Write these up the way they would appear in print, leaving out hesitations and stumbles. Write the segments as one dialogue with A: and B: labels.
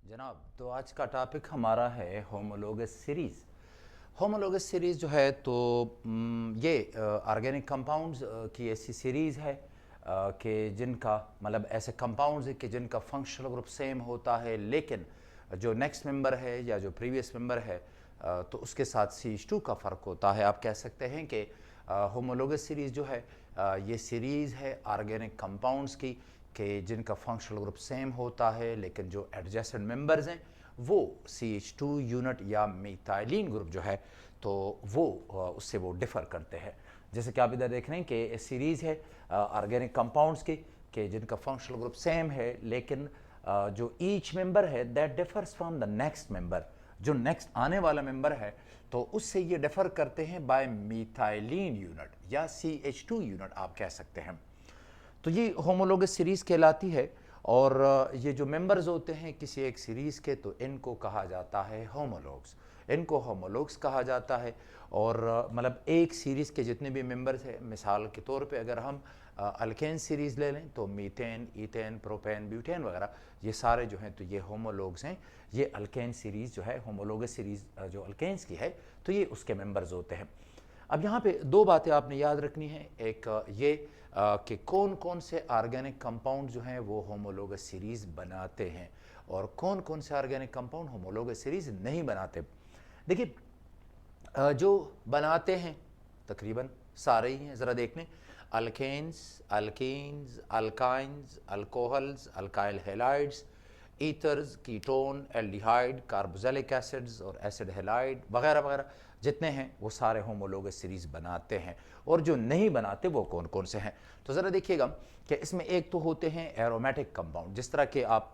A: जनाब, तो आज का टॉपिक हमारा है होमोलोगस सीरीज़। होमोलोगस सीरीज़ जो है तो ये ऑर्गेनिक कंपाउंड्स की ऐसी सीरीज़ है कि जिनका मतलब ऐसे कंपाउंड्स है कि जिनका फंक्शनल ग्रुप सेम होता है, लेकिन जो नेक्स्ट मेंबर है या जो प्रीवियस मेंबर है तो उसके साथ CH2 का फ़र्क होता है। आप कह सकते हैं कि होमोलोगस सीरीज़ जो है ये सीरीज़ है ऑर्गेनिक कंपाउंड्स की कि जिनका फंक्शनल ग्रुप सेम होता है, लेकिन जो एडजेसेंट मेंबर्स हैं वो CH2 यूनिट या मिथाइलिन ग्रुप जो है तो वो उससे वो डिफ़र करते हैं। जैसे कि आप इधर देख रहे हैं कि सीरीज़ है ऑर्गेनिक कंपाउंड्स की कि जिनका फंक्शनल ग्रुप सेम है, लेकिन जो ईच मेंबर है that differs from the next member, जो नेक्स्ट आने वाला मेंबर है तो उससे ये डिफ़र करते हैं बाय मिथाइलिन यूनिट या CH2 यूनिट आप कह सकते हैं। तो ये होमोलोगस सीरीज़ कहलाती है। और ये जो मेंबर्स होते हैं किसी एक सीरीज़ के तो इनको कहा जाता है होमोलोग्स, इनको होमोलोग्स कहा जाता है। और मतलब एक सीरीज़ के जितने भी मेंबर्स हैं, मिसाल के तौर पे अगर हम अल्केन सीरीज़ ले लें तो मीथेन, ईथेन, प्रोपेन, ब्यूटेन वगैरह ये सारे जो हैं तो ये होमोलोग्स हैं। ये अल्केन सीरीज़ जो है होमोलोगस सीरीज़ जो अल्केन्स की है तो ये उसके मेंबर्स होते हैं। अब यहाँ पे दो बातें आपने याद रखनी है। एक ये कि कौन कौन से ऑर्गेनिक कंपाउंड जो हैं वो होमोलोगस सीरीज़ बनाते हैं और कौन कौन से ऑर्गेनिक कंपाउंड होमोलोगस सीरीज़ नहीं बनाते। देखिए, जो बनाते हैं तकरीबन सारे ही हैं, ज़रा देख लें। Alkanes, alkenes, alkynes, alcohols, alkyl halides, ethers, ketone, aldehyde, carboxylic acids और एसिड हैलाइड वगैरह वगैरह जितने हैं वो सारे होमोलोगस सीरीज़ बनाते हैं। और जो नहीं बनाते वो कौन कौन से हैं, तो ज़रा देखिएगा कि इसमें एक तो होते हैं एरोमेटिक कंपाउंड, जिस तरह के आप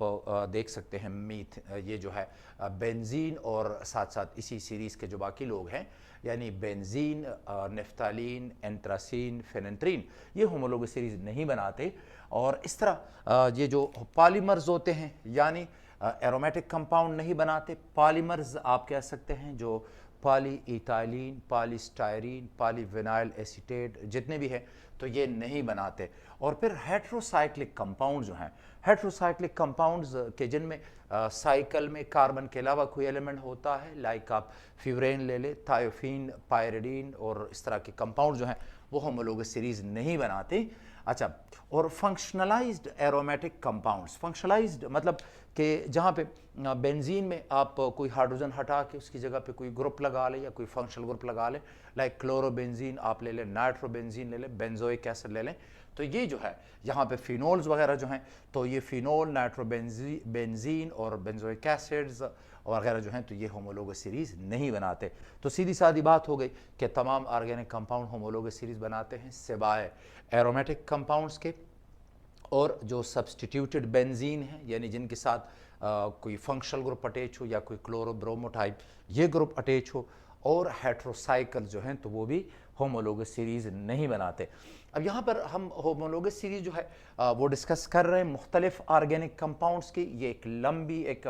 A: देख सकते हैं मीथ, ये जो है बेंजीन और साथ साथ इसी सीरीज़ के जो बाकी लोग हैं यानी बेंजीन, नेफ्थालीन, एंथ्रासीन, फेनेंथ्रीन, ये होमोलोगस सीरीज़ नहीं बनाते। और इस तरह ये जो पॉलीमर्स होते हैं यानी एरोमेटिक कंपाउंड नहीं बनाते, पॉलीमर्स आप कह सकते हैं जो poly ethylene, polystyrene, polyvinyl acetate जितने भी हैं तो ये नहीं बनाते। और फिर हेट्रोसाइक्लिक कंपाउंड जो हैं, हेट्रोसाइक्लिक कंपाउंड्स के जिनमें साइकिल में कार्बन के अलावा कोई एलिमेंट होता है, लाइक आप फ्यूरेन ले ले, थायोफीन, पायरिडीन और इस तरह के कंपाउंड जो हैं वो होमोलोगस सीरीज़ नहीं बनाते। अच्छा, और फंक्शनलाइज्ड एरोमेटिक कंपाउंड्स, फंक्शनलाइज्ड मतलब कि जहाँ पे बेंजीन में आप कोई हाइड्रोजन हटा के उसकी जगह पे कोई ग्रुप लगा ले या कोई फंक्शनल ग्रुप लगा ले, लाइक क्लोरोबेंजीन आप ले लें, नाइट्रोबेंजीन ले लें, बेंजोइक एसिड ले लें, तो ये जो है यहाँ पे फिनोल्स वगैरह जो हैं तो ये फिनोल, नाइट्रोबेंजीन और बेंजोइक एसिड्स वगैरह जो हैं तो ये होमोलोगस सीरीज़ नहीं बनाते। तो सीधी सादी बात हो गई कि तमाम ऑर्गेनिक कंपाउंड होमोलोगस सीरीज़ बनाते हैं सिवाय एरोमेटिक कंपाउंड्स के। और जो सब्सटीट्यूटेड बेंजीन है यानी जिनके साथ कोई फंक्शनल ग्रुप अटैच हो या कोई क्लोरो ब्रोमो टाइप ये ग्रुप अटैच हो, और हेट्रोसाइकल जो हैं तो वो भी होमोलोगस सीरीज़ नहीं बनाते। अब यहाँ पर हम होमोलोगस सीरीज़ जो है वो डिस्कस कर रहे हैं मुख्तलिफ ऑर्गेनिक कंपाउंड्स की। ये एक लंबी एक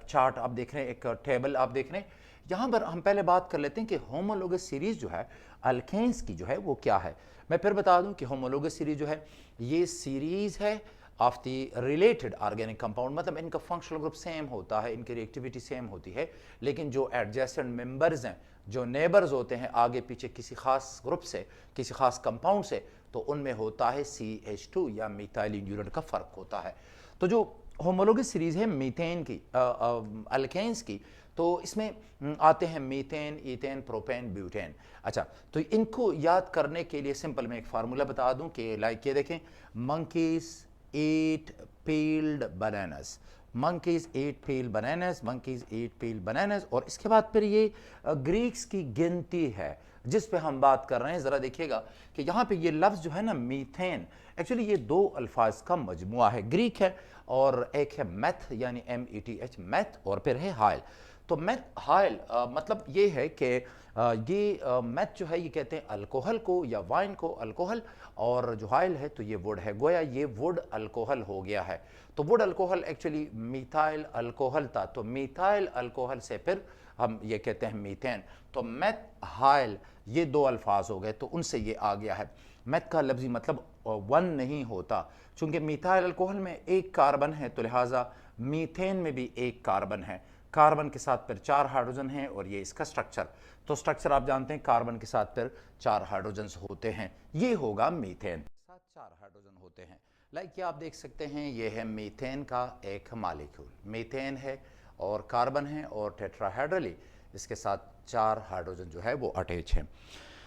A: चार्ट आप देख रहे हैं, एक टेबल आप देख रहे हैं। यहाँ पर हम पहले बात कर लेते हैं कि होमोलोगस सीरीज़ जो है अल्केन्स की जो है वो क्या है। मैं फिर बता दूं कि होमोलोगस सीरीज़ जो है ये सीरीज़ है of the related organic compound, मतलब इनका फंक्शनल ग्रुप सेम होता है, इनकी रिएक्टिविटी सेम होती है, लेकिन जो एडजेसेंट मेंबर्स हैं, जो नेबर्स होते हैं आगे पीछे किसी खास ग्रुप से, किसी खास कंपाउंड से, तो उनमें होता है CH2 या मिथाइलिन यूनिट का फ़र्क होता है। तो जो होमोलोगस सीरीज़ है मीथेन की, अल्केन्स की, तो इसमें आते हैं मीथेन, ईथेन, प्रोपेन, ब्यूटेन। अच्छा, तो इनको याद करने के लिए सिंपल मैं एक फार्मूला बता दूं कि लाइक ये देखें, मंकीज ईट पील्ड बनानास, मंकीज ईट पील बनानास, मंकीज ईट पील बनानास। और इसके बाद फिर ये ग्रीक्स की गिनती है जिस पे हम बात कर रहे हैं। ज़रा देखिएगा कि यहाँ पे ये लफ्ज़ जो है ना मीथेन, एक्चुअली ये दो अल्फाज का मजमुआ है, ग्रीक है और एक है मैथ यानी METH मैथ, और फिर है हाइल। तो मैथ हाइल मतलब ये है कि ये मैथ जो है ये कहते हैं अल्कोहल को या वाइन को अल्कोहल, और जो हाइल है तो ये वुड है, गोया ये वुड अल्कोहल हो गया है। तो would alcohol actually methyl alcohol था, तो मिथाइल अल्कोहल से फिर हम ये कहते हैं मीथेन। तो मैथ हाइल ये दो अल्फाज हो गए तो उनसे ये आ गया है। मेथ का लफ्जी मतलब वन नहीं होता, चूंकि मीथाइल अल्कोहल में एक कार्बन है तो लिहाजा मीथेन में भी एक कार्बन है। कार्बन के साथ फिर 4 हाइड्रोजन हैं और ये इसका स्ट्रक्चर। तो स्ट्रक्चर आप जानते हैं, कार्बन के साथ फिर 4 हाइड्रोजन होते हैं, ये होगा मीथेन। साथ 4 हाइड्रोजन होते हैं। लाइक ये आप देख सकते हैं, ये है मीथेन का एक मालिक्यूल। मीथेन है और कार्बन है और टेट्राहेड्रली इसके साथ 4 हाइड्रोजन जो है वो अटैच है।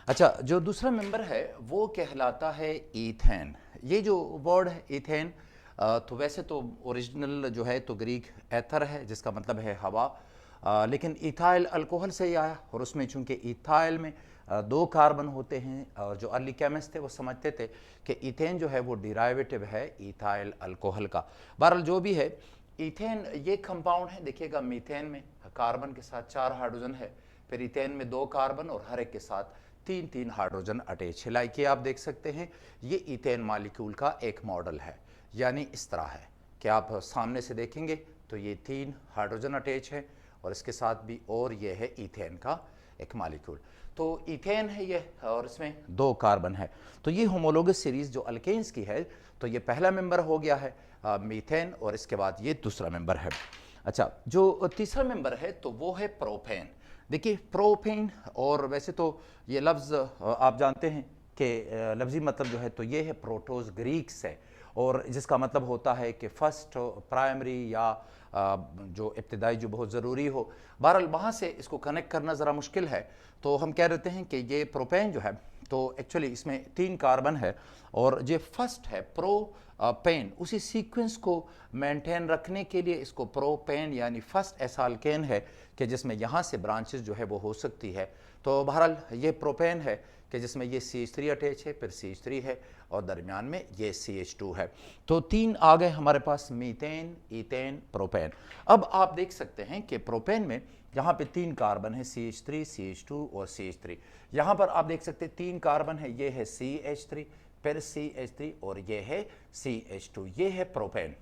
A: अच्छा, जो दूसरा मेंबर है वो कहलाता है ईथेन। ये जो वर्ड है ईथेन, तो वैसे तो ओरिजिनल जो है तो ग्रीक एथर है, जिसका मतलब है हवा, लेकिन इथाइल अल्कोहल से ही आया। और उसमें चूंकि इथाइल में 2 कार्बन होते हैं, और जो अर्ली केमिस्ट थे वो समझते थे कि ईथेन जो है वो डिराइवेटिव है इथाइल अल्कोहल का। बहरहाल जो भी है, ईथेन ये कंपाउंड है। देखिएगा, मीथेन में कार्बन के साथ 4 हाइड्रोजन है, फिर ईथेन में 2 कार्बन और हर एक के साथ 3-3 हाइड्रोजन अटैच है। लाइक ये आप देख सकते हैं, ये ईथेन मॉलिक्यूल का एक मॉडल है। यानी इस तरह है कि आप सामने से देखेंगे तो ये 3 हाइड्रोजन अटैच है और इसके साथ भी, और ये है ईथेन का एक मॉलिक्यूल। तो ईथेन है ये, और इसमें 2 कार्बन है। तो ये होमोलोगस सीरीज जो अल्केन्स की है, तो ये पहला मेंबर हो गया है मीथेन, और इसके बाद ये दूसरा मेंबर है। अच्छा, जो तीसरा मेंबर है तो वो है प्रोपेन। देखिए प्रोपेन, और वैसे तो ये लफ्ज़ आप जानते हैं कि लफ्ज़ी मतलब जो है तो ये है प्रोटोस, ग्रीक से, और जिसका मतलब होता है कि फर्स्ट, प्राइमरी, या जो इब्तिदाई, जो बहुत ज़रूरी हो। बहरहाल वहाँ से इसको कनेक्ट करना ज़रा मुश्किल है, तो हम कह देते हैं कि ये प्रोपेन जो है तो एक्चुअली इसमें 3 कार्बन है, और ये फर्स्ट है प्रोपेन। उसी सीक्वेंस को मेंटेन रखने के लिए इसको प्रोपेन यानी फर्स्ट ऐसा अल्केन है कि जिसमें यहाँ से ब्रांचेस जो है वो हो सकती है। तो बहरहाल ये प्रोपेन है कि जिसमें ये CH3 अटैच है, फिर CH3 है, और दरमियान में ये CH2 है। तो 3 आ गए हमारे पास, मीथेन, ईथेन, प्रोपेन। अब आप देख सकते हैं कि प्रोपेन में यहाँ पे 3 कार्बन है, CH3, CH2 और CH3। यहाँ पर आप देख सकते हैं 3 कार्बन है, ये है CH3, फिर CH3 और ये है CH2, ये है प्रोपेन।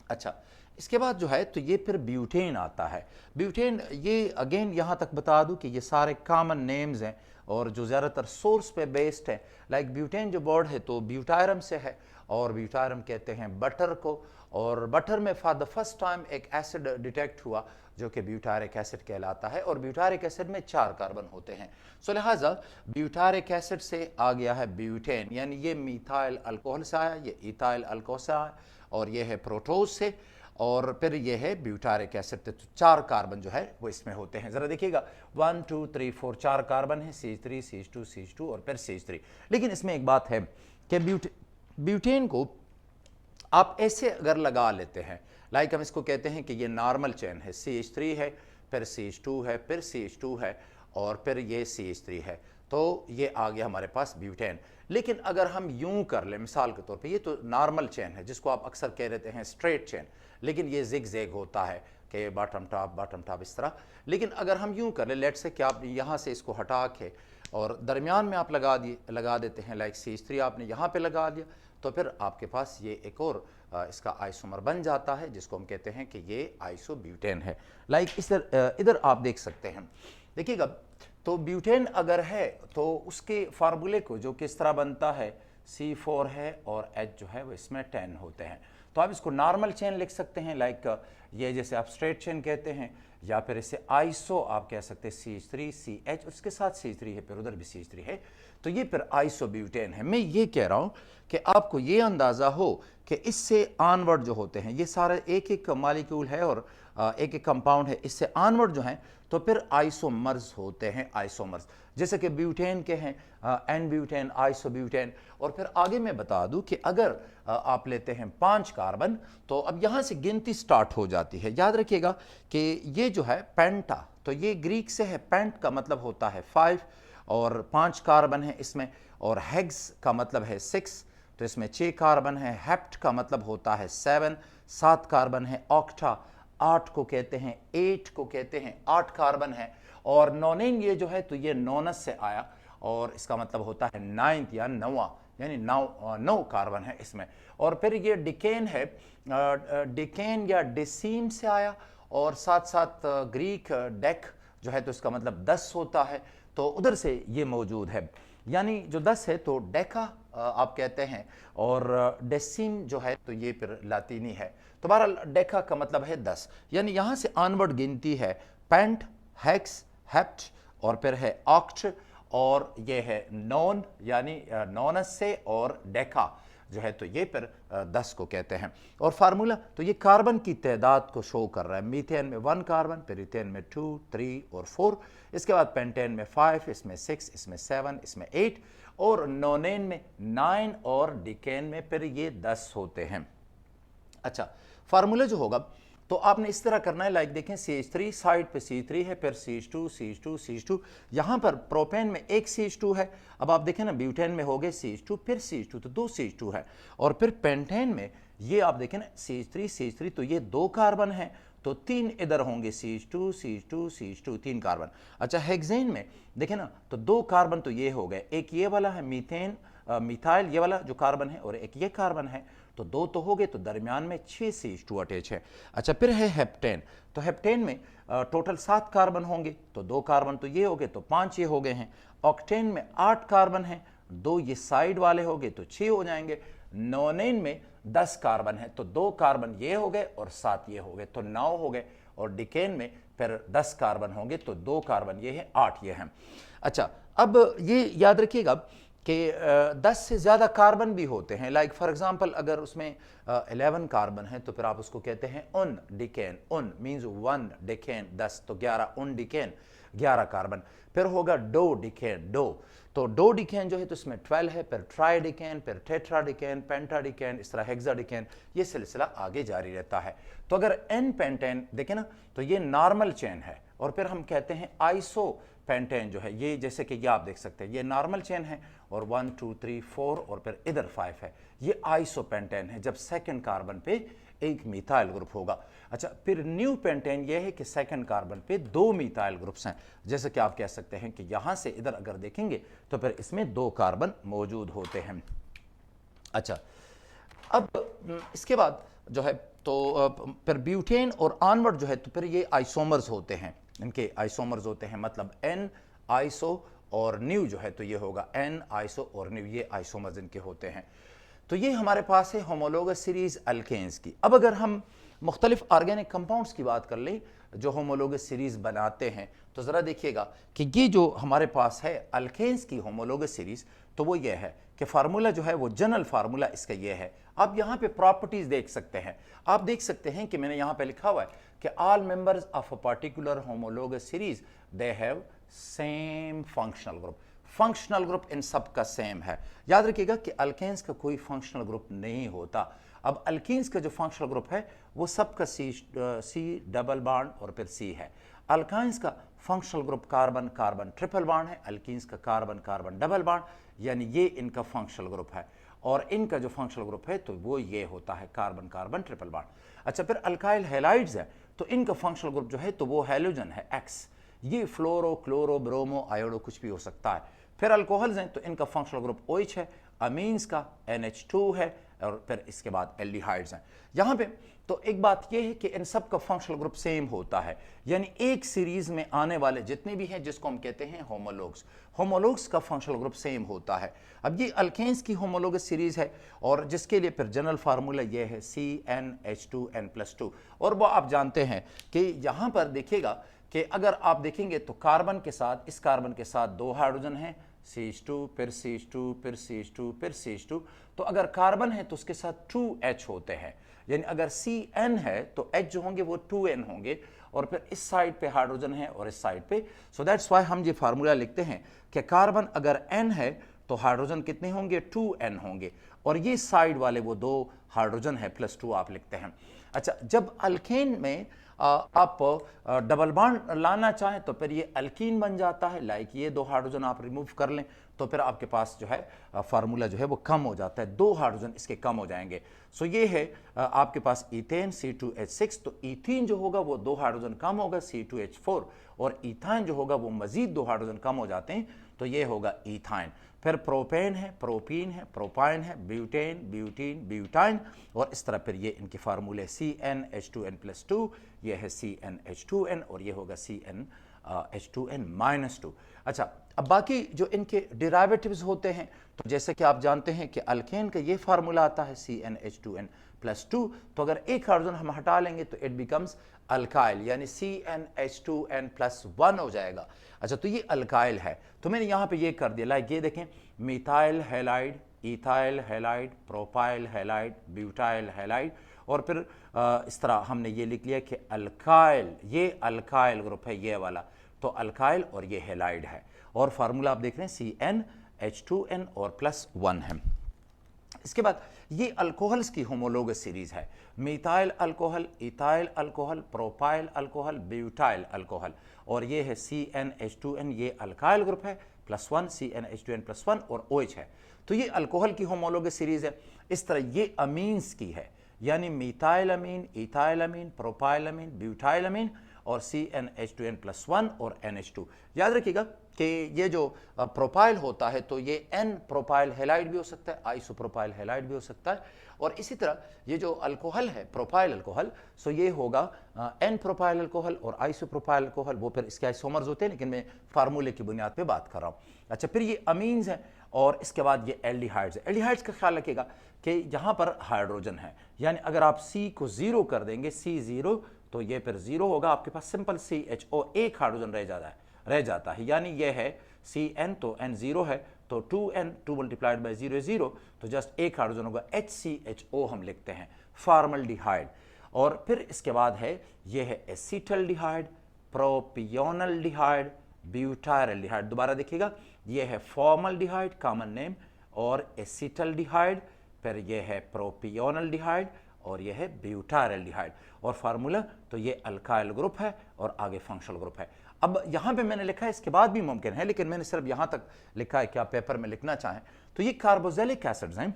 A: अच्छा, इसके बाद जो है तो ये फिर ब्यूटेन आता है। ब्यूटेन, ये अगेन यहाँ तक बता दूं कि ये सारे कॉमन नेम्स हैं और जो ज़्यादातर सोर्स पे बेस्ड है। लाइक ब्यूटेन जो वर्ड है तो ब्यूटायरम से है, और ब्यूटायरम कहते हैं बटर को, और बटर में फॉर द फर्स्ट टाइम एक एसिड डिटेक्ट हुआ जो कि ब्यूटारिक एसिड कहलाता है, और ब्यूटारिक एसिड में 4 कार्बन होते हैं। सो लिहाजा ब्यूटारिक एसिड से आ गया है ब्यूटेन, यानी ये मीथाइल अल्कोहल से आया, ये इथाइल अल्कोहल से आया, और ये है प्रोटोज से, और फिर ये है ब्यूटारिक एसिड। तो 4 कार्बन जो है वो इसमें होते हैं। ज़रा देखिएगा, 1 2 3 4 4 कार्बन है, CH3, CH2, CH2 और फिर CH3। लेकिन इसमें एक बात है कि ब्यूटेन को आप ऐसे अगर लगा लेते हैं, लाइक हम इसको कहते हैं कि ये नॉर्मल चेन है, CH3 है, फिर CH2 है, फिर CH2 है, और फिर ये CH3 है, तो ये आ गया हमारे पास ब्यूटेन। लेकिन अगर हम यूं कर लें, मिसाल के तौर पे, ये तो नॉर्मल चेन है जिसको आप अक्सर कह देते हैं स्ट्रेट चेन, लेकिन ये जिग जैग होता है कि बॉटम टॉप इस तरह। लेकिन अगर हम यूं कर लें, लेट से कि आप यहाँ से इसको हटा के और दरमियान में आप लगा देते हैं, लाइक CH3 आपने यहाँ पे लगा दिया, तो फिर आपके पास ये एक और इसका आइसोमर बन जाता है, जिसको हम कहते हैं कि ये आइसोब्यूटेन है। लाइक इधर आप देख सकते हैं, देखिएगा, तो ब्यूटेन अगर है तो उसके फार्मूले को जो किस तरह बनता है, C4 है और H जो है वो इसमें 10 होते हैं। तो आप इसको नॉर्मल चेन लिख सकते हैं, लाइक ये जैसे आप स्ट्रेट चेन कहते हैं, या फिर इसे आइसो आप कह सकते हैं, CH3 CH, उसके साथ CH3 है, फिर उधर भी CH3 है, तो ये फिर आइसोब्यूटेन है। मैं ये कह रहा हूँ कि आपको ये अंदाज़ा हो कि इससे ऑनवर्ड जो होते हैं ये सारे एक एक मॉलिक्यूल है और एक एक कंपाउंड है, इससे ऑनवर्ड जो हैं तो फिर आइसोमर्स होते हैं, आइसोमर्स, जैसे कि ब्यूटेन के हैं एन ब्यूटेन, आइसोब्यूटेन। और फिर आगे मैं बता दूं कि अगर आप लेते हैं 5 कार्बन, तो अब यहाँ से गिनती स्टार्ट हो जाती है। याद रखिएगा कि ये जो है पेंटा, तो ये ग्रीक से है, पेंट का मतलब होता है 5 और 5 कार्बन है इसमें, और हेक्स का मतलब है 6, तो इसमें 6 कार्बन है। हेप्ट का मतलब होता है 7 कार्बन है। ऑक्टा 8 को कहते हैं, 8 को कहते हैं 8 कार्बन है। और नोनिन ये जो है तो ये नोनस से आया, और इसका मतलब होता है 9th या 9वां, यानी 9 कार्बन है इसमें। और फिर ये डिकेन है, डिकेन या डिसीम से आया, और साथ साथ ग्रीक डेक जो है तो इसका मतलब 10 होता है, तो उधर से ये मौजूद है। यानी जो 10 है तो डेका आप कहते हैं, और डेसिम जो है तो ये फिर लातीनी है। तो बहरहाल डेका का मतलब है 10, यानी यहाँ से ऑनवर्ड गिनती है पेंट, हेक्स, हेप्ट और फिर है ऑक्ट, और ये है नॉन यानी नॉनस से, और डेका जो है तो ये फिर 10 को कहते हैं। और फार्मूला तो ये कार्बन की तादाद को शो कर रहा है। मीथेन में 1 कार्बन, फिर इथेन में 2, 3 और 4, इसके बाद पेंटेन में 5, इसमें 6, इसमें 7, इसमें 8, और नोनेन में 9 और डिकेन में फिर ये 10 होते हैं। अच्छा, फार्मूला जो होगा तो आपने इस तरह करना है, लाइक देखें CH3 साइड पे C3 है, फिर CH2 CH2 CH2, यहाँ पर प्रोपेन में एक CH2 है। अब आप देखें ना, ब्यूटेन में हो गए CH2 फिर CH2, तो 2 CH2 है। और फिर पेंटेन में ये आप देखें ना CH3 CH3, तो ये 2 कार्बन हैं, तो 3 इधर होंगे CH2 CH2 CH2, 3 कार्बन। अच्छा, हेक्सेन में देखें ना तो 2 कार्बन तो ये हो गए, एक ये वाला है मीथेन मिथाइल ये वाला जो कार्बन है, और एक ये कार्बन है, तो 2 तो हो गए, तो दरमियान में 6 CH2 अटैच है। अच्छा, फिर है हेप्टेन, तो हेप्टेन में टोटल 7 कार्बन होंगे, तो 2 कार्बन तो ये हो गए, तो 5 ये हो गए हैं। ऑक्टेन में 8 कार्बन हैं, 2 ये साइड वाले हो गए, तो 6 हो जाएंगे। नोनेन में 10 कार्बन है, तो 2 कार्बन ये हो गए और 7 ये हो गए, तो 9 हो गए। और डिकेन में फिर 10 कार्बन होंगे, तो 2 कार्बन ये है, 8 ये हैं। अच्छा, अब ये याद रखिएगा कि 10 से ज़्यादा कार्बन भी होते हैं। लाइक फॉर एग्जांपल अगर उसमें 11 कार्बन है तो फिर आप उसको कहते हैं उन डिकेन। उन मीन्स 1 डिकेन 10, तो 11 उन डिकेन 11 कार्बन। फिर होगा डो डिकेन, डो, तो डो डिकेन जो है तो इसमें 12 है, फिर ट्राई डिकेन, फिर टेट्रा डिकेन, पेंटा डिकेन, इस तरह हेक्सा डिकेन, ये सिलसिला आगे जारी रहता है। तो अगर एन पेंटेन देखें ना तो ये नॉर्मल चेन है, और फिर हम कहते हैं आइसो पेंटेन जो है, ये जैसे कि ये आप देख सकते हैं ये नॉर्मल चेन है, और 1 2 3 4 और फिर इधर 5 है, ये आइसो पेंटेन है, जब सेकंड कार्बन पे एक मिथाइल ग्रुप होगा। अच्छा, फिर न्यू पेंटेन ये है कि सेकंड कार्बन पे 2 मिथाइल ग्रुप्स हैं, जैसे कि आप कह सकते हैं कि यहां से इधर अगर देखेंगे तो फिर इसमें 2 कार्बन मौजूद होते हैं। अच्छा, अब इसके बाद जो है तो फिर ब्यूटेन और ऑनवर्ड जो है तो फिर ये आइसोमर्स होते हैं, इनके आइसोमर्स होते हैं, मतलब एन आइसो और न्यू जो है तो ये होगा एन आइसो और न्यू, ये आइसोमर्स इनके होते हैं। तो ये हमारे पास है होमोलोगस सीरीज अल्केन्स की। अब अगर हम मुख्तलिफ ऑर्गेनिक कंपाउंड्स की बात कर लें जो होमोलोगस सीरीज बनाते हैं, तो ज़रा देखिएगा कि ये जो हमारे पास है अल्केन्स की होमोलोगस सीरीज, तो वो ये है कि फार्मूला जो है वो जनरल फार्मूला इसका ये है। आप यहाँ पे प्रॉपर्टीज देख सकते हैं, आप देख सकते हैं कि मैंने यहाँ पे लिखा हुआ है कि all members of a particular homologous series they have same functional group. Functional group in सब का सेम है। याद रखिएगा कि अल्केन्स का कोई फंक्शनल ग्रुप नहीं होता। अब अल्कीन्स का जो फंक्शनल ग्रुप है वो सबका सी डबल बॉन्ड और फिर सी है। अल्काइंस का functional group carbon carbon triple bond है, अल्कीन्स का कार्बन कार्बन डबल बॉन्ड, यानी ये इनका फंक्शनल ग्रुप है। और इनका जो फंक्शनल ग्रुप है तो वो ये होता है कार्बन कार्बन ट्रिपल बॉन्ड। अच्छा, फिर अल्काइल हैलाइड्स है तो इनका फंक्शनल ग्रुप जो है तो वो हैलोजन है एक्स, ये फ्लोरो क्लोरो ब्रोमो आयोडो कुछ भी हो सकता है। फिर अल्कोहल्स हैं तो इनका फंक्शनल ग्रुप OH है, अमीन्स का NH2 है, और फिर इसके बाद एल्डिहाइड्स हैं। यहाँ पे तो एक बात यह है कि इन सब का फंक्शनल ग्रुप सेम होता है, यानी एक सीरीज में आने वाले जितने भी हैं जिसको हम कहते हैं होमोलोग्स, होमोलोग्स का फंक्शनल ग्रुप सेम होता है। अब ये अल्केन्स की होमोलोगस सीरीज है, और जिसके लिए फिर जनरल फार्मूला ये है CnH2n+2। और वो आप जानते हैं कि यहाँ पर देखिएगा कि अगर आप देखेंगे तो कार्बन के साथ, इस कार्बन के साथ 2 हाइड्रोजन हैं, CH2 फिर CH2 फिर CH2 फिर CH2, तो अगर कार्बन है तो उसके साथ 2H होते हैं, यानी अगर CN है तो H जो होंगे वो 2N होंगे, और फिर इस साइड पे हाइड्रोजन है और इस साइड पे। सो दैट्स वाई हम ये फार्मूला लिखते हैं कि कार्बन अगर N है तो हाइड्रोजन कितने होंगे, 2N होंगे, और ये साइड वाले वो 2 हाइड्रोजन है +2 आप लिखते हैं। अच्छा, जब अल्केन में आप डबल बॉन्ड लाना चाहें तो फिर ये अल्कीन बन जाता है, लाइक ये 2 हाइड्रोजन आप रिमूव कर लें तो फिर आपके पास जो है फार्मूला जो है वो कम हो जाता है, 2 हाइड्रोजन इसके कम हो जाएंगे। सो ये है आपके पास ईथेन C2H6, तो ईथीन जो होगा वो 2 हाइड्रोजन कम होगा C2H4, और ईथाइन जो होगा वो मजीद 2 हाइड्रोजन कम हो जाते हैं, तो ये होगा ईथाइन। फिर प्रोपेन है, प्रोपीन है, प्रोपाइन है, ब्यूटेन ब्यूटीन ब्यूटाइन, और इस तरह फिर ये इनके फार्मूले CnH2n+2, ये है CnH2n और ये होगा CN H2n-2। अच्छा, अब बाकी जो इनके डेरिवेटिव्स होते हैं, तो जैसे कि आप जानते हैं कि अल्केन का ये फार्मूला आता है CnH2n+2, तो अगर एक हाइड्रोजन हम हटा लेंगे तो इट बिकम्स अल्काइल, यानी CnH2n+1 हो जाएगा। अच्छा, तो ये अल्काइल है, तो मैंने यहाँ पे ये कर दिया, लाइक ये देखें, methyl halide, ethyl halide, propyl halide, butyl halide, और फिर इस तरह हमने ये लिख लिया कि अल्काइल, ये अल्काइल ग्रुप है ये वाला, तो अल्काइल और ये हैलाइड है, और फार्मूला आप देख रहे हैं CnH2n और +1 है। इसके बाद ये अल्कोहल्स की होमोलोगस सीरीज है, methyl alcohol, ethyl alcohol, propyl alcohol, butyl alcohol, और ये है CnH2n, ये अल्काइल ग्रुप है, +1 CnH2n+1 और OH है। तो ये अल्कोहल की होमोलोगस सीरीज है। इस तरह ये अमीन्स की है, यानी मिथाइल अमीन, इथाइल अमीन, प्रोपाइल अमीन, ब्यूटाइल अमीन और CnH2n+1 और NH2। याद रखिएगा कि ये जो प्रोपाइल होता है तो ये N प्रोपाइल हैलाइड भी हो सकता है, आइसोप्रोपाइल हैलाइड भी हो सकता है, और इसी तरह ये जो अल्कोहल है प्रोपाइल अल्कोहल, सो ये होगा N प्रोपाइल अल्कोहल और आइसोप्रोपाइल अल्कोहल, वो फिर इसके आइसोमर्स होते हैं, लेकिन मैं फार्मूले की बुनियाद पे बात कर रहा हूँ। अच्छा, फिर ये अमीन्स हैं, और इसके बाद ये एल्डिहाइड्स है। एल्डिहाइड्स का ख्याल रखिएगा कि यहाँ पर हाइड्रोजन है, यानी अगर आप C को 0 कर देंगे, C0, तो ये फिर 0 होगा, आपके पास सिंपल CHO, एक हाइड्रोजन रह जाता है, यानी ये है Cn, तो N 0 है, तो 2n, 2 मल्टीप्लाइड बाई 0 is 0, तो जस्ट एक हाइड्रोजन होगा, HCHO हम लिखते हैं, फॉर्मल्डिहाइड। और फिर इसके बाद है, ये है एसिटल्डिहाइड, प्रोपियोनल्डिहाइड, ब्यूटाइलडिहाइड। दोबारा देखिएगा, ये है फॉर्मल्डिहाइड कॉमन नेम, और एसिटल्डिहाइड, फिर ये है प्रोपियोनल्डिहाइड, और ये है ब्यूटाइलडिहाइड, और फार्मूला तो ये अल्काइल ग्रुप है और आगे फंक्शनल ग्रुप है। अब यहाँ पे मैंने लिखा है, इसके बाद भी मुमकिन है, लेकिन मैंने सिर्फ यहाँ तक लिखा है कि आप पेपर में लिखना चाहें तो ये कार्बोक्सिलिक एसिड्स हैं।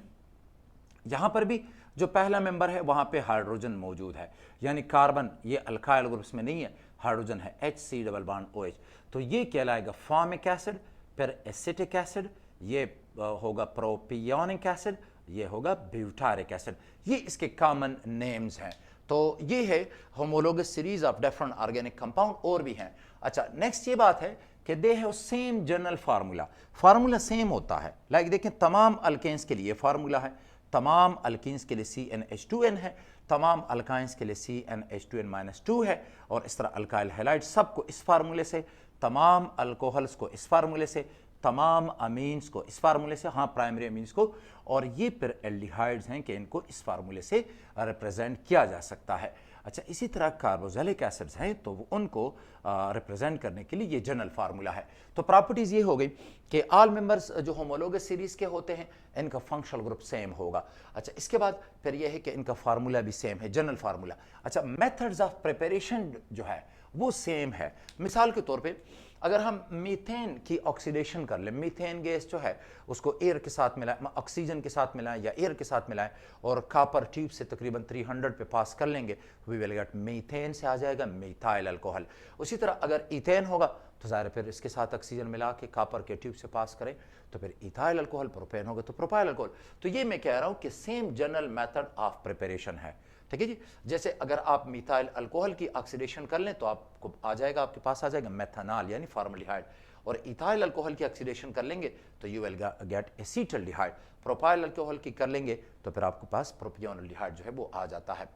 A: यहाँ पर भी जो पहला मेंबर है वहाँ पे हाइड्रोजन मौजूद है, यानी कार्बन ये अल्काइल ग्रुप्स में नहीं है, हाइड्रोजन है HC डबल बॉन्ड OH, तो ये कहलाएगा फॉर्मिक एसिड, फिर एसिटिक एसिड, ये होगा प्रोपियोनिक एसिड, ये होगा ब्यूटारिक एसिड, ये इसके कॉमन नेम्स हैं। तो ये है homologous series of different organic compound, और भी हैं। अच्छा, नेक्स्ट ये बात है कि they have same general formula same होता है, लाइक देखें, तमाम अल्केन्स के लिए फार्मूला है, तमाम अल्कीन्स के लिए CnH2n है, तमाम अल्काइंस के लिए CnH2n-2 है, और इस तरह अल्काइल हैलाइड सबको इस फार्मूले से, तमाम अल्कोहल्स को इस फार्मूले से, तमाम अमीन्स को इस फार्मूले से, हाँ प्राइमरी अमीन्स को, और ये फिर एल्डिहाइड्स हैं कि इनको इस फार्मूले से रिप्रेजेंट किया जा सकता है। अच्छा, इसी तरह कार्बोक्सिलिक एसिड्स हैं तो वो उनको रिप्रेजेंट करने के लिए ये जनरल फार्मूला है। तो प्रॉपर्टीज़ ये हो गई कि ऑल मेंबर्स जो होमोलोगस सीरीज़ के होते हैं इनका फंक्शनल ग्रुप सेम होगा। अच्छा, इसके बाद फिर ये है कि इनका फार्मूला भी सेम है, जनरल फार्मूला। अच्छा, मेथड्स ऑफ प्रिपरेशन जो है वो सेम है। मिसाल के तौर पे अगर हम मीथेन की ऑक्सीडेशन कर लें, मीथेन गैस जो है उसको एयर के साथ मिलाएं, ऑक्सीजन के साथ मिलाएं या एयर के साथ मिलाएं, और कॉपर ट्यूब से तकरीबन 300 पे पास कर लेंगे, वी विल गेट मीथेन से आ जाएगा मिथाइल अल्कोहल। उसी तरह अगर इथेन होगा तो ज़ाहिर फिर इसके साथ ऑक्सीजन मिला के कॉपर के ट्यूब से पास करें तो फिर इथाइल अल्कोहल, प्रोपेन होगा तो प्रोपाइल अल्कोहल। तो ये मैं कह रहा हूँ कि same general method of preparation है, ठीक है जी। जैसे अगर आप मिथाइल अल्कोहल की ऑक्सीडेशन कर लें तो आपको आ जाएगा, आपके पास आ जाएगा मेथनॉल यानी फॉर्मल्डिहाइड, और इथाइल अल्कोहल की ऑक्सीडेशन कर लेंगे तो you will get acetaldehyde. Propyl alcohol की कर लेंगे तो फिर आपके पास प्रोपियोनल्डिहाइड जो है वो आ जाता है।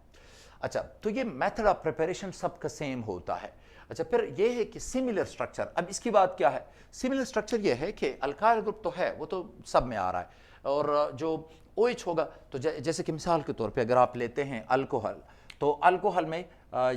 A: अच्छा, तो ये मेथड ऑफ प्रिपरेशन सबका सेम होता है। अच्छा, फिर ये है कि सिमिलर स्ट्रक्चर, अब इसकी बात क्या है, सिमिलर स्ट्रक्चर ये है कि अल्काइल ग्रुप तो है, वो तो सब में आ रहा है, और जो OH होगा तो जैसे कि मिसाल के तौर पे अगर आप लेते हैं अल्कोहल, तो अल्कोहल में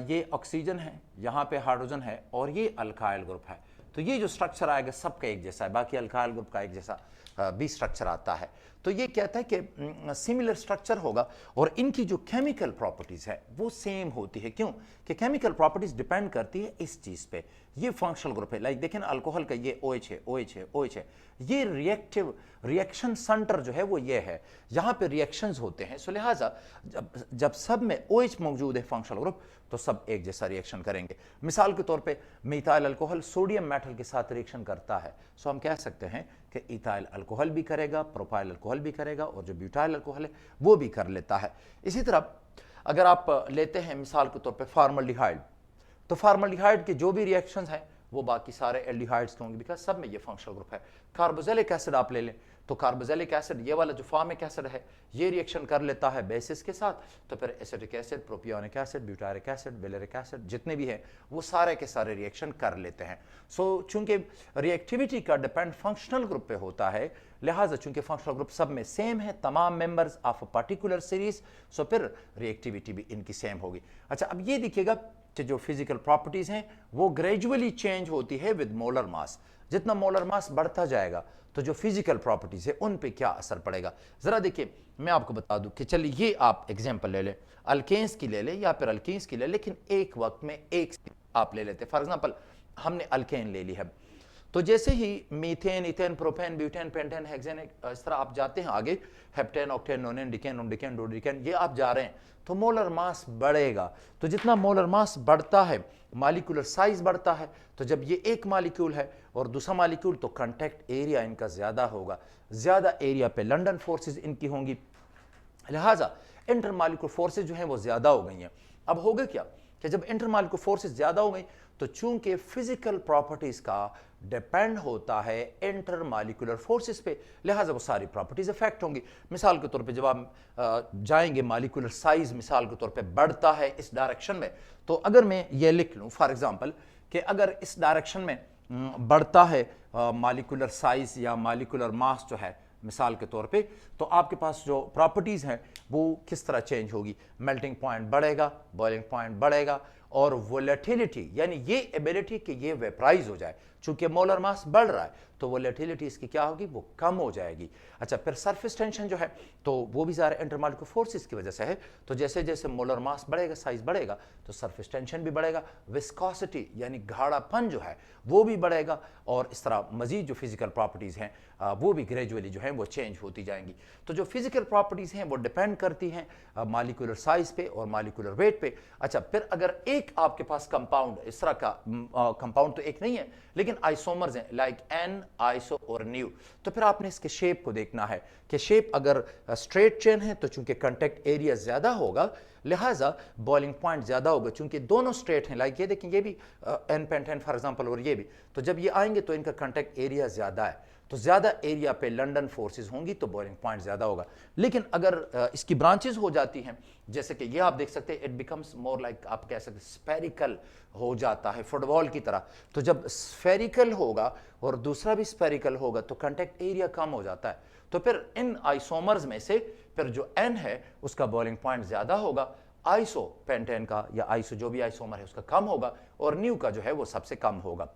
A: ये ऑक्सीजन है, यहाँ पे हाइड्रोजन है, और ये अल्काइल ग्रुप है, तो ये जो स्ट्रक्चर आएगा सबका एक जैसा है, बाकी अल्काइल ग्रुप का एक जैसा भी स्ट्रक्चर आता है। तो ये कहता है कि सिमिलर स्ट्रक्चर होगा, और इनकी जो केमिकल प्रॉपर्टीज़ है वो सेम होती है। क्यों कि केमिकल प्रॉपर्टीज़ डिपेंड करती है इस चीज़ पे, ये फंक्शनल ग्रुप है। लाइक देखें ना, अल्कोहल का ये OH है, OH है, OH है, ये रिएक्शन सेंटर जो है वो ये है, यहाँ पे रिएक्शंस होते हैं। सो लिहाजा जब सब में OH मौजूद है फंक्शनल ग्रुप तो सब एक जैसा रिएक्शन करेंगे। मिसाल के तौर पे मिथाइल अल्कोहल सोडियम मेटल के साथ रिएक्शन करता है, सो हम कह सकते हैं कि इथाइल अल्कोहल भी करेगा, प्रोपाइल अल्कोहल भी करेगा, और जो ब्यूटाइल अल्कोहल है वो भी कर लेता है। इसी तरह अगर आप लेते हैं मिसाल के तौर पे फॉर्मल्डिहाइड, तो फॉर्मल्डिहाइड के जो भी रिएक्शंस हैं वो बाकी सारे एल्डिहाइड्स के होंगे, बिकॉज सब में ये फंक्शनल ग्रुप है। कार्बोक्सिलिक एसिड आप ले लें तो कार्बोक्सिलिक एसिड, ये वाला जो फॉर्मिक एसिड है, ये रिएक्शन कर लेता है बेसिस के साथ, तो फिर acetic acid, propionic acid, butyric acid, valeric acid जितने भी हैं वो सारे के सारे रिएक्शन कर लेते हैं। सो चूंकि रिएक्टिविटी का डिपेंड फंक्शनल ग्रुप पे होता है, लिहाजा चूंकि फंक्शनल ग्रुप सब में सेम है, तमाम members of a particular series, so फिर रिएक्टिविटी भी इनकी सेम होगी। अच्छा, अब ये देखिएगा कि जो फिजिकल प्रॉपर्टीज हैं वो ग्रेजुअली चेंज होती है विद मोलर मास। जितना मोलर मास बढ़ता जाएगा तो जो फिजिकल प्रॉपर्टीज है उन पे क्या असर पड़ेगा, जरा देखिए मैं आपको बता दूं कि चलिए ये आप एग्जांपल ले लें, अल्केन्स की ले लें या फिर अल्कीन्स की ले, लेकिन एक वक्त में एक आप ले लेते। फॉर एग्जांपल हमने अल्केन ले ली है, तो जैसे ही methane, ethane, propane, butane, pentane, hexane, इस तरह आप जाते हैं आगे, हेप्टेन, ऑक्टेन, नोनेन, डिकेन, ओनडिकेन, डोडिकेन, ये आप जा रहे हैं तो मोलर मास बढ़ेगा। तो जितना मोलर मास बढ़ता है मॉलिक्यूलर साइज बढ़ता है। तो जब ये एक मॉलिक्यूल है और दूसरा मॉलिक्यूल, तो कांटेक्ट एरिया इनका ज्यादा होगा, ज्यादा एरिया पे लंडन फोर्सेस इनकी होंगी, लिहाजा इंटरमॉलिक्यूलर फोर्सेस जो हैं वो ज्यादा हो गई हैं। अब होगा क्या कि जब इंटरमॉलिक्यूलर फोर्सेस ज्यादा हो गई तो चूंकि फिजिकल प्रॉपर्टीज का डिपेंड होता है इंटरमॉलिक्यूलर फोर्सेस पे, लिहाजा वो सारी प्रॉपर्टीज इफेक्ट होंगी। मिसाल के तौर पे जब आप जाएंगे मॉलिक्यूलर साइज मिसाल के तौर पे बढ़ता है इस डायरेक्शन में, तो अगर मैं ये लिख लूं फॉर एग्जांपल कि अगर इस डायरेक्शन में बढ़ता है मॉलिक्यूलर साइज या मॉलिक्यूलर मास जो है मिसाल के तौर पे, तो आपके पास जो प्रॉपर्टीज हैं वो किस तरह चेंज होगी, मेल्टिंग पॉइंट बढ़ेगा, बॉइलिंग पॉइंट बढ़ेगा, और वोलेटिलिटी यानी ये एबिलिटी कि ये वेपराइज हो जाए, चूंकि मोलर मास बढ़ रहा है तो वोलेटिलिटी इसकी क्या होगी, वो कम हो जाएगी। अच्छा, फिर सरफेस टेंशन जो है तो वो भी सारे इंटरमॉलिक्यूलर फोर्सेस की वजह से है, तो जैसे जैसे मोलर मास बढ़ेगा, साइज बढ़ेगा, तो सरफेस टेंशन भी बढ़ेगा, विस्कोसिटी यानी गाढ़ापन जो है वो भी बढ़ेगा, और इस तरह मजीद जो फिजिकल प्रॉपर्टीज हैं वो भी ग्रेजुअली जो है वो चेंज होती जाएंगी। तो जो फिजिकल प्रॉपर्टीज हैं वो डिपेंड करती हैं मॉलिक्यूलर साइज पे और मॉलिक्यूलर वेट पे। अच्छा, फिर अगर एक आपके पास कंपाउंड, इस तरह का कंपाउंड तो एक नहीं है लेकिन आइसोमर्स हैं, लाइक एन, आइसो और न्यू, तो फिर आपने इसके शेप को देखना है कि शेप अगर स्ट्रेट चेन है तो चूंकि कांटेक्ट एरिया ज्यादा होगा, लिहाजा बॉइलिंग पॉइंट ज्यादा होगा, चूंकि दोनों स्ट्रेट हैं, लाइक ये देखें ये भी एन पेंटेन फॉर एग्जांपल और ये भी, तो जब ये आएंगे तो इनका कांटेक्ट एरिया ज्यादा है, तो ज्यादा एरिया पे लंडन फोर्सेस होंगी तो बॉइलिंग पॉइंट ज्यादा होगा। लेकिन अगर इसकी ब्रांचेस हो जाती हैं, जैसे कि ये आप देख सकते हैं, इट बिकम्स मोर लाइक, आप कह सकते हैं स्फेरिकल हो जाता है फुटबॉल की तरह, तो जब स्फेरिकल होगा और दूसरा भी स्फेरिकल होगा तो कांटेक्ट एरिया कम हो जाता है, तो फिर इन आइसोमर्स में से फिर जो एन है उसका बॉइलिंग पॉइंट ज्यादा होगा, आइसो पेंटेन का या आइसो जो भी आइसोमर है उसका कम होगा, और न्यू का जो है वो सबसे कम होगा।